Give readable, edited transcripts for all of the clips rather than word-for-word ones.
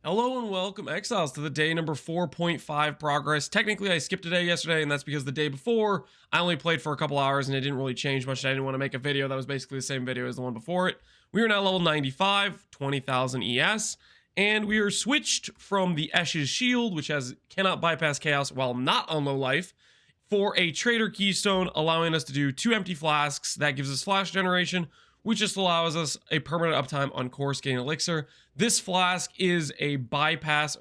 Hello and welcome, Exiles, to the day number 4.5 progress. Technically, I skipped a day yesterday, and that's because the day before, I only played for a couple hours, and it didn't really change much. I didn't want to make a video that was basically the same video as the one before it. We are now level 95, 20,000 ES, and we are switched from the Esh's Shield, which cannot bypass Chaos while not on low life, for a Trader Keystone, allowing us to do 2 empty flasks. That gives us flash generation, which just allows us a permanent uptime on Course Gain Elixir. This flask is a bypass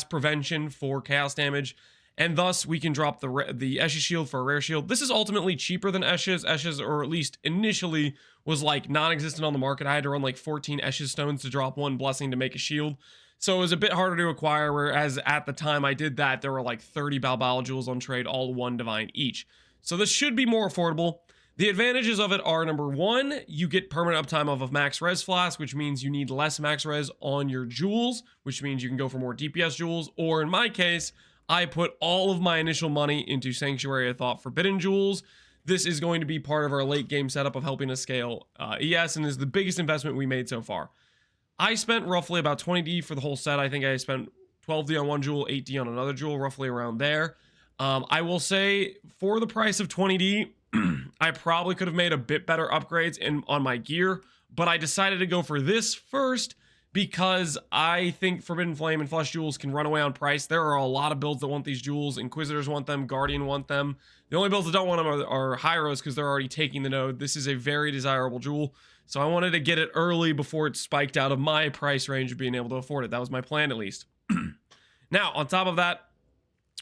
prevention for chaos damage, and thus we can drop the Esh's Shield for a rare shield. This is ultimately cheaper than Esh's. Esh's, or at least initially, was like non-existent on the market. I had to run like 14 Esh's stones to drop one blessing to make a shield. So it was a bit harder to acquire, whereas at the time I did that, there were like 30 Balbal jewels on trade, all 1 divine each. So this should be more affordable. The advantages of it are, number 1, you get permanent uptime off of max res flask, which means you need less max res on your jewels, which means you can go for more DPS jewels, or in my case, I put all of my initial money into Sanctuary of Thought Forbidden jewels. This is going to be part of our late game setup of helping us scale ES, and is the biggest investment we made so far. I spent roughly about 20D for the whole set. I think I spent 12D on one jewel, 8D on another jewel, roughly around there. I will say, for the price of 20D, I probably could have made a bit better upgrades on my gear, but I decided to go for this first because I think Forbidden Flame and Flesh Jewels can run away on price. There are a lot of builds that want these jewels. Inquisitors want them, Guardian want them. The only builds that don't want them are Hyros, because they're already taking the node. This is a very desirable jewel, so I wanted to get it early before it spiked out of my price range of being able to afford it. That was my plan, at least. Now, on top of that,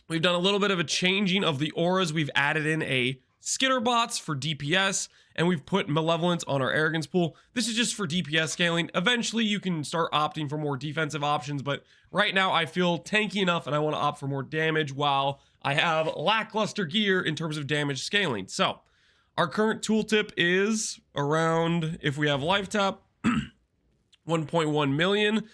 we've done a little bit of a changing of the auras. We've added in a Skitter bots for DPS, and we've put Malevolence on our Arrogance pool. This is just for DPS scaling. Eventually, you can start opting for more defensive options, but right now I feel tanky enough and I want to opt for more damage while I have lackluster gear in terms of damage scaling. So, our current tooltip is around, if we have life tap, 1.1 million.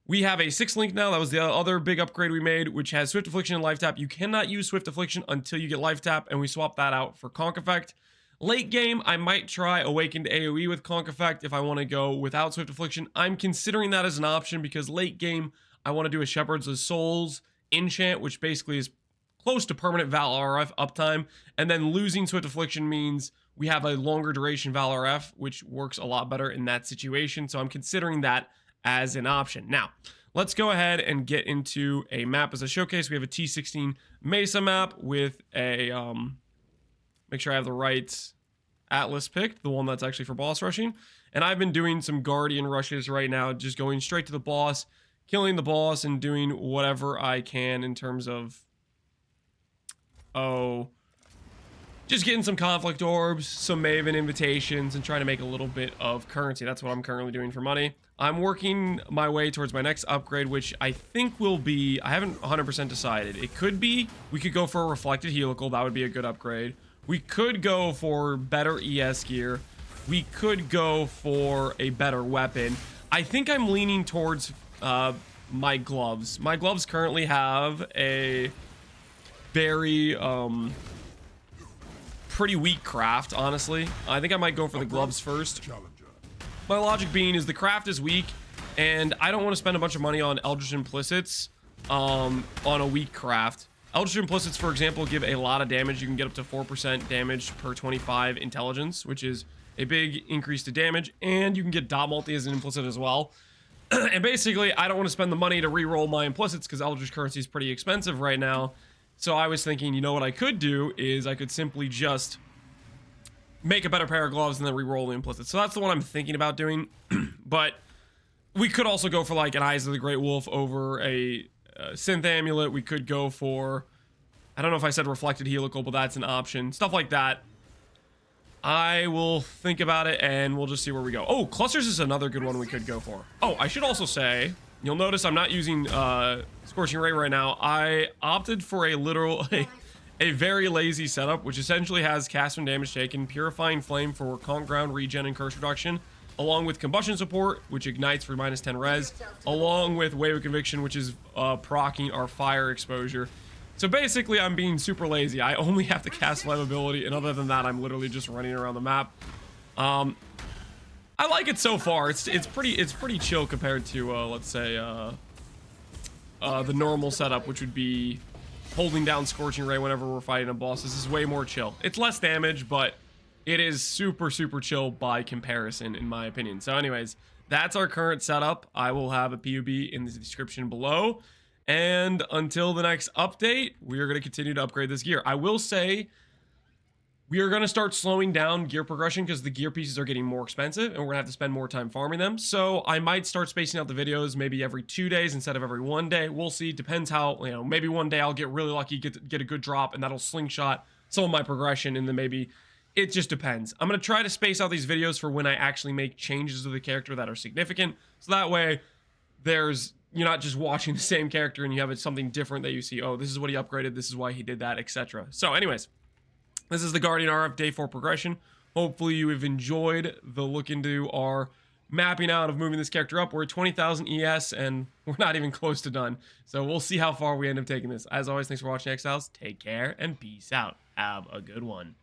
We have a 6 link now. That was the other big upgrade we made, which has Swift Affliction and Life Tap. You cannot use Swift Affliction until you get Life Tap, and we swapped that out for Conk Effect. Late game, I might try Awakened AoE with Conk Effect if I want to go without Swift Affliction. I'm considering that as an option because late game, I want to do a Shepherd's of Souls enchant, which basically is close to permanent Val RF uptime, and then losing Swift Affliction means we have a longer duration Val RF, which works a lot better in that situation, so I'm considering that as an option. Now, let's go ahead and get into a map as a showcase. We have a T16 Mesa map with a, make sure I have the right Atlas picked, the one that's actually for boss rushing. And I've been doing some Guardian rushes right now, just going straight to the boss, killing the boss, and doing whatever I can in terms of, just getting some conflict orbs, some Maven invitations, and trying to make a little bit of currency. That's what I'm currently doing for money. I'm working my way towards my next upgrade, which I think will be, I haven't 100% decided. It could be, we could go for a reflected helical. That would be a good upgrade. We could go for better ES gear. We could go for a better weapon. I think I'm leaning towards my gloves. My gloves currently have a very, pretty weak craft, honestly. I think I might go for the gloves first. My logic being is the craft is weak, and I don't want to spend a bunch of money on Eldritch Implicits on a weak craft. Eldritch Implicits, for example, give a lot of damage. You can get up to 4% damage per 25 intelligence, which is a big increase to damage, and you can get dot multi as an implicit as well. And basically, I don't want to spend the money to re-roll my implicits because Eldritch currency is pretty expensive right now. So I was thinking, you know what I could do is I could simply just make a better pair of gloves and then re-roll the implicit. So that's the one I'm thinking about doing. But we could also go for like an Eyes of the Great Wolf over a Synth Amulet. We could go for, I don't know if I said Reflected Helical, but that's an option. Stuff like that. I will think about it and we'll just see where we go. Oh, Clusters is another good one we could go for. Oh, I should also say, you'll notice I'm not using Scorching Ray right now. I opted for a very lazy setup, which essentially has cast when damage taken, Purifying Flame for Conk Ground regen and curse reduction, along with Combustion support, which ignites for minus 10 res, along with Wave of Conviction, which is proccing our fire exposure. So basically, I'm being super lazy. I only have to cast Flammability, and other than that, I'm literally just running around the map. I I like it so far. It's pretty chill compared to let's say the normal setup, which would be holding down Scorching Ray whenever we're fighting a boss. This is way more chill. It's less damage, but it is super chill by comparison, in my opinion. So anyways, that's our current setup. I will have a PUB in the description below. And until the next update, we are going to continue to upgrade this gear. I will say we are going to start slowing down gear progression because the gear pieces are getting more expensive and we're going to have to spend more time farming them. So I might start spacing out the videos maybe every 2 days instead of every 1 day. We'll see. Depends how, you know, maybe one day I'll get really lucky, get a good drop, and that'll slingshot some of my progression, and then maybe it just depends. I'm going to try to space out these videos for when I actually make changes to the character that are significant. So that way you're not just watching the same character and you have something different that you see, oh, this is what he upgraded, this is why he did that, etc. So anyways, this is the Guardian RF Day 4 progression. Hopefully you have enjoyed the look into our mapping out of moving this character up. We're at 20,000 ES and we're not even close to done. So we'll see how far we end up taking this. As always, thanks for watching, Exiles. Take care and peace out. Have a good one.